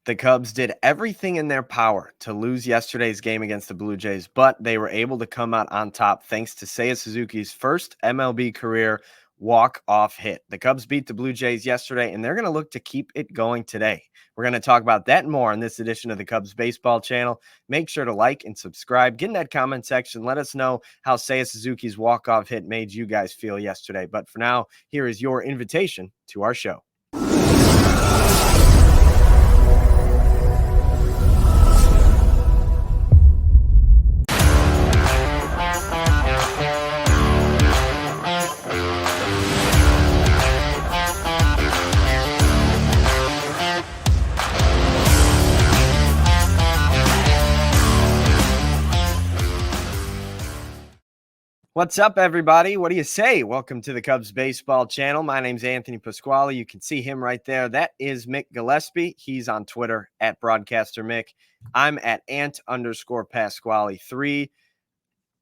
The Cubs did everything in their power to lose yesterday's game against the Blue Jays, but they were able to come out on top thanks to Seiya Suzuki's first MLB career walk-off hit. The Cubs beat the Blue Jays yesterday, and they're going to look to keep it going today. We're going to talk about that and more on this edition of the Cubs Baseball Channel. Make sure to like and subscribe. Get in that comment section. Let us know how Seiya Suzuki's walk-off hit made you guys feel yesterday. But for now, here is your invitation to our show. What's up, everybody? What do you say? Welcome to the Cubs Baseball Channel. My name's Anthony Pasquale. You can see him right there. That is Mick Gillespie. He's on Twitter at Broadcaster Mick. I'm at Ant_Pasquale3.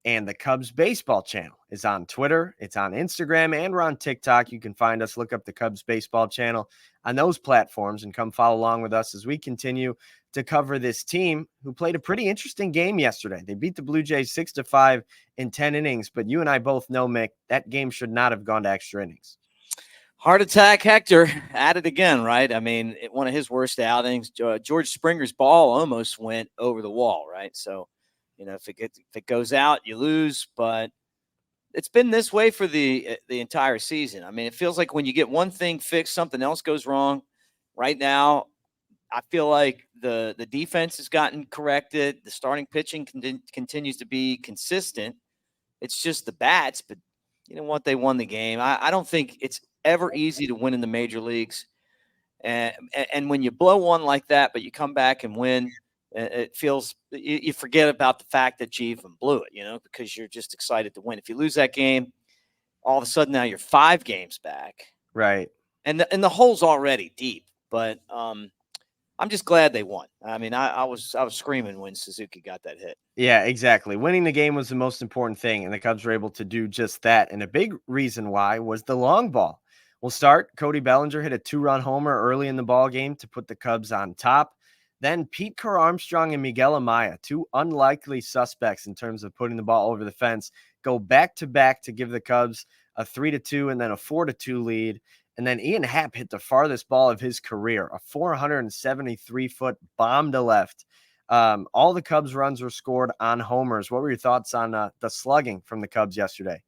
And the Cubs Baseball Channel is on Twitter. It's on Instagram, and we're on TikTok. You can find us. Look up the Cubs Baseball Channel on those platforms and come follow along with us as we continue to cover this team who played a pretty interesting game yesterday. They beat the Blue Jays 6-5 in 10 innings, but you and I both know, Mick, that game should not have gone to extra innings. Heart attack, Hector, at it again, right? I mean, one of his worst outings. George Springer's ball almost went over the wall, right? So, you know, if it goes out, you lose. But it's been this way for the entire season. I mean, it feels like when you get one thing fixed, something else goes wrong. Right now, I feel like the defense has gotten corrected. The starting pitching continues to be consistent. It's just the bats, but you know what? They won the game. I don't think it's ever easy to win in the major leagues. And when you blow one like that, but you come back and win, it feels you forget about the fact that you even blew it, you know, because you're just excited to win. If you lose that game, all of a sudden now you're 5 games back. Right. And the hole's already deep, but I'm just glad they won. I mean, I was screaming when Suzuki got that hit. Yeah, exactly. Winning the game was the most important thing, and the Cubs were able to do just that. And a big reason why was the long ball. We'll start. Cody Bellinger hit a 2-run homer early in the ball game to put the Cubs on top. Then Pete Crow-Armstrong and Miguel Amaya, 2 unlikely suspects in terms of putting the ball over the fence, go back-to-back to give the Cubs a 3-2 and then a 4-2 lead. And then Ian Happ hit the farthest ball of his career, a 473-foot bomb to left. All the Cubs runs were scored on homers. What were your thoughts on the slugging from the Cubs yesterday?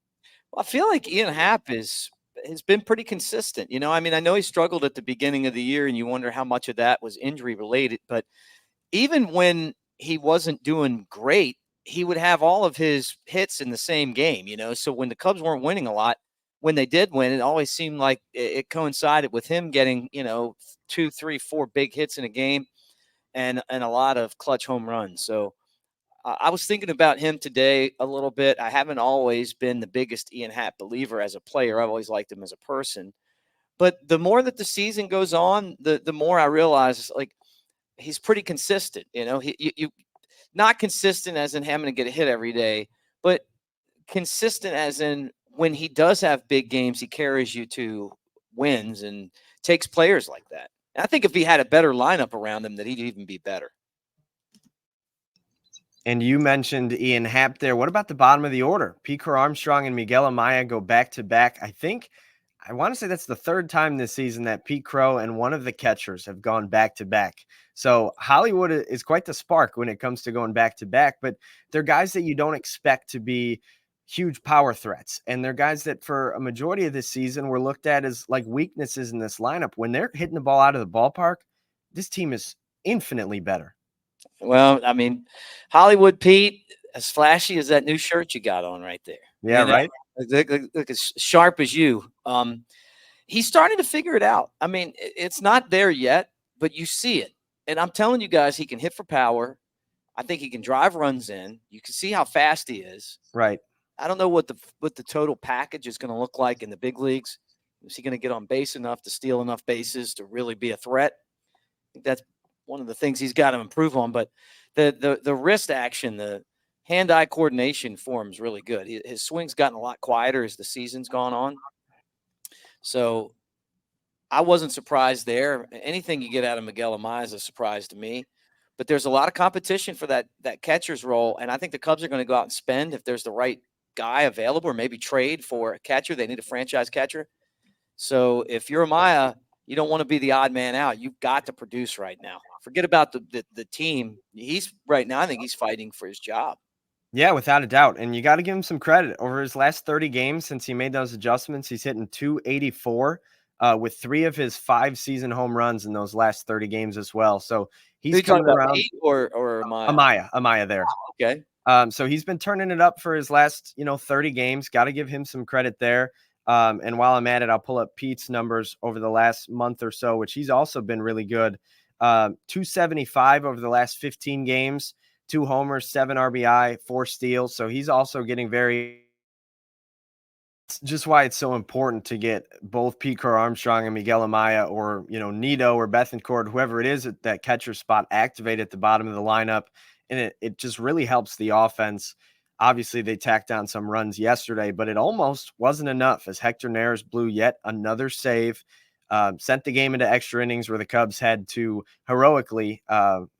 Well, I feel like Ian Happ has been pretty consistent. You know, I mean, I know he struggled at the beginning of the year, and you wonder how much of that was injury related. But even when he wasn't doing great, he would have all of his hits in the same game, you know. So when the Cubs weren't winning a lot, when they did win, it always seemed like it coincided with him getting, you know, 2, 3, 4 big hits in a game and a lot of clutch home runs. So I was thinking about him today a little bit. I haven't always been the biggest Ian Happ believer as a player. I've always liked him as a person. But the more that the season goes on, the more I realize, like, he's pretty consistent. You know, you not consistent as in having to get a hit every day, but consistent as in when he does have big games, he carries you to wins and takes players like that. And I think if he had a better lineup around him, that he'd even be better. And you mentioned Ian Happ there. What about the bottom of the order? Pete Crow-Armstrong and Miguel Amaya go back-to-back. I want to say that's the 3rd time this season that Pete Crow and one of the catchers have gone back-to-back. So Hollywood is quite the spark when it comes to going back-to-back, but they're guys that you don't expect to be huge power threats. And they're guys that for a majority of this season were looked at as like weaknesses in this lineup. When they're hitting the ball out of the ballpark, this team is infinitely better. Well, I mean, Hollywood Pete, as flashy as that new shirt you got on right there. Yeah, right. Look as sharp as you. He's starting to figure it out. I mean, it's not there yet, but you see it. And I'm telling you guys, he can hit for power. I think he can drive runs in. You can see how fast he is. Right. I don't know what the total package is going to look like in the big leagues. Is he going to get on base enough to steal enough bases to really be a threat? I think that's one of the things he's got to improve on. But the wrist action, the hand-eye coordination for him is really good. His swing's gotten a lot quieter as the season's gone on. So I wasn't surprised there. Anything you get out of Miguel Amaya is a surprise to me. But there's a lot of competition for that catcher's role, and I think the Cubs are going to go out and spend if there's the right guy available, or maybe trade for a catcher. They need a franchise catcher. So if you're Amaya, you don't want to be the odd man out. You've got to produce right now. Forget about the team. He's right now, I think he's fighting for his job. Yeah, without a doubt. And you got to give him some credit. Over his last 30 games since he made those adjustments, he's hitting 284 with 3 of his 5 season home runs in those last 30 games as well. So he's talking coming about around. me or Amaya? Amaya there. Okay. So he's been turning it up for his last, 30 games. Got to give him some credit there. And while I'm at it, I'll pull up Pete's numbers over the last month or so, which he's also been really good. 275 over the last 15 games. 2 homers, 7 RBI, 4 steals. So he's also getting very. It's just why it's so important to get both Pete Crow-Armstrong and Miguel Amaya, or Nito or Bethancourt, whoever it is at that catcher spot, activated at the bottom of the lineup, and it just really helps the offense. Obviously, they tacked down some runs yesterday, but it almost wasn't enough as Hector Neris blew yet another save. Sent the game into extra innings where the Cubs had to heroically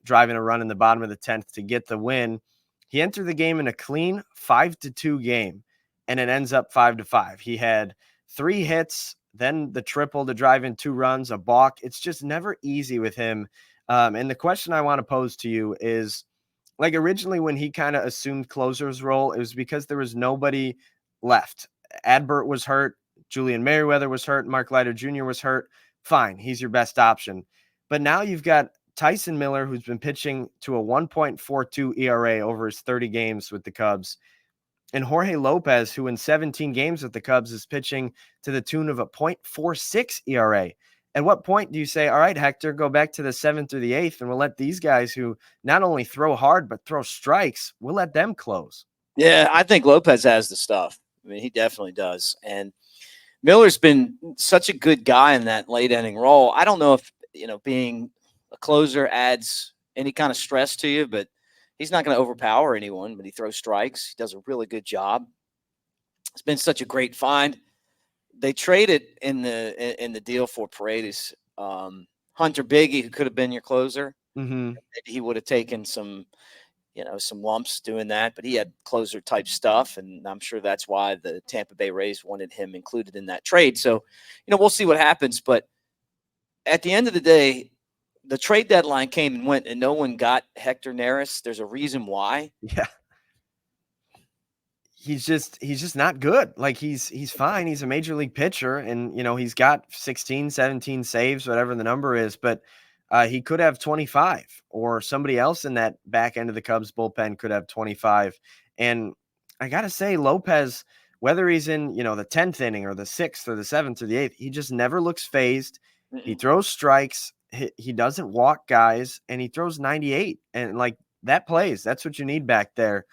drive in a run in the bottom of the 10th to get the win. He entered the game in a clean 5-2 game, and it ends up 5-5. He had 3 hits, then the triple to drive in 2 runs, a balk. It's just never easy with him. And the question I want to pose to you is, like, originally when he kind of assumed closer's role, it was because there was nobody left. Adbert was hurt. Julian Merriweather was hurt. Mark Leiter Jr. was hurt. Fine. He's your best option. But now you've got Tyson Miller, who's been pitching to a 1.42 ERA over his 30 games with the Cubs, and Jorge Lopez, who in 17 games with the Cubs is pitching to the tune of a 0.46 ERA. At what point do you say, all right, Hector, go back to the 7th or the 8th, and we'll let these guys who not only throw hard but throw strikes, we'll let them close? Yeah, I think Lopez has the stuff. I mean, he definitely does. And Miller's been such a good guy in that late inning role. I don't know if, being a closer adds any kind of stress to you, but he's not going to overpower anyone, but he throws strikes. He does a really good job. It's been such a great find. They traded in the deal for Paredes, Hunter Biggie, who could have been your closer. Mm-hmm. Maybe he would have taken some lumps doing that, but he had closer type stuff, and I'm sure that's why the Tampa Bay Rays wanted him included in that trade. So, we'll see what happens. But at the end of the day, the trade deadline came and went, and no one got Hector Neris. There's a reason why. Yeah. He's just not good. Like, he's fine. He's a major league pitcher, and he's got 16, 17 saves, whatever the number is, but he could have 25, or somebody else in that back end of the Cubs bullpen could have 25. And I got to say, Lopez, whether he's in, the 10th inning or the 6th or the 7th or the 8th, he just never looks phased. Mm-mm. He throws strikes. He doesn't walk guys, and he throws 98. And like, that plays. That's what you need back there.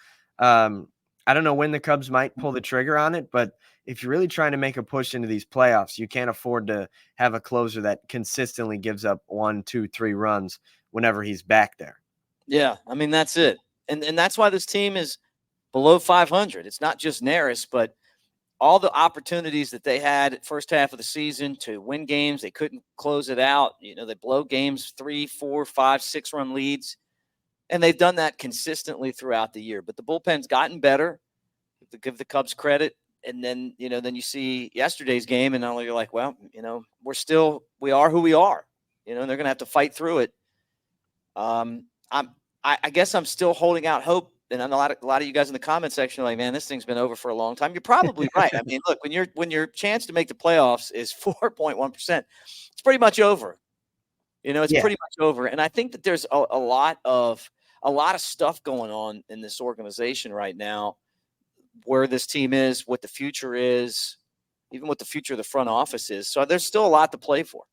I don't know when the Cubs might pull the trigger on it, but if you're really trying to make a push into these playoffs, you can't afford to have a closer that consistently gives up 1, 2, 3 runs whenever he's back there. Yeah, I mean, that's it. And that's why this team is below 500. It's not just Neris, but all the opportunities that they had first half of the season to win games, they couldn't close it out. They blow games 3, 4, 5, 6-run leads. And they've done that consistently throughout the year. But the bullpen's gotten better. To give the Cubs credit. And then, then you see yesterday's game, and you're like, well, we are who we are. They're going to have to fight through it. I guess I'm still holding out hope. And I know a lot of you guys in the comment section are like, man, this thing's been over for a long time. You're probably right. I mean, look, when your chance to make the playoffs is 4.1%, it's pretty much over. It's pretty much over. And I think that there's a lot of stuff going on in this organization right now, where this team is, what the future is, even what the future of the front office is. So there's still a lot to play for.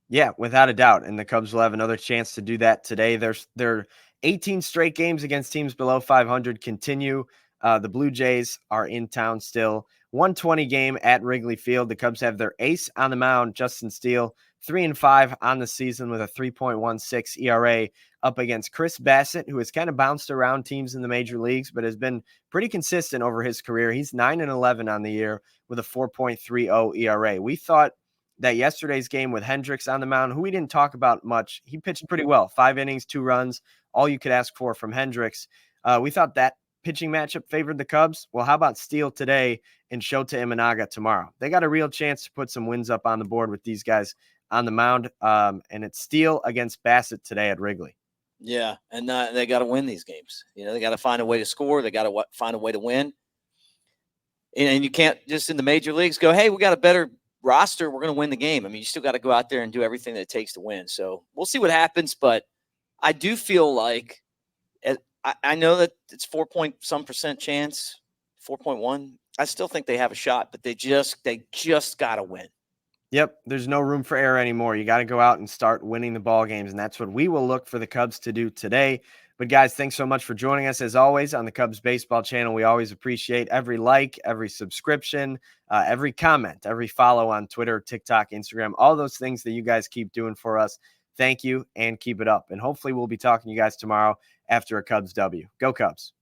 Yeah, without a doubt. And the Cubs will have another chance to do that today. Their 18 straight games against teams below 500 continue. The Blue Jays are in town still. 120 game at Wrigley Field. The Cubs have their ace on the mound, Justin Steele, 3-5 on the season with a 3.16 ERA, up against Chris Bassitt, who has kind of bounced around teams in the major leagues, but has been pretty consistent over his career. He's 9-11 on the year with a 4.30 ERA. We thought that yesterday's game with Hendricks on the mound, who we didn't talk about much, he pitched pretty well. 5 innings, 2 runs, all you could ask for from Hendricks. We thought that pitching matchup favored the Cubs. Well, how about Steele today and Shota Imanaga tomorrow? They got a real chance to put some wins up on the board with these guys on the mound. And it's Steele against Bassitt today at Wrigley. Yeah, and they got to win these games. They got to find a way to score. They got to find a way to win. And you can't just in the major leagues go, hey, we got a better roster, we're going to win the game. I mean, you still got to go out there and do everything that it takes to win. So we'll see what happens, but I do feel like I know that it's 4-point-some% chance, 4.1. I still think they have a shot, but they just got to win. Yep, there's no room for error anymore. You got to go out and start winning the ball games, and that's what we will look for the Cubs to do today. But guys, thanks so much for joining us as always on the Cubs Baseball channel. We always appreciate every like, every subscription, every comment, every follow on Twitter, TikTok, Instagram, all those things that you guys keep doing for us. Thank you and keep it up. And hopefully we'll be talking to you guys tomorrow after a Cubs W. Go Cubs.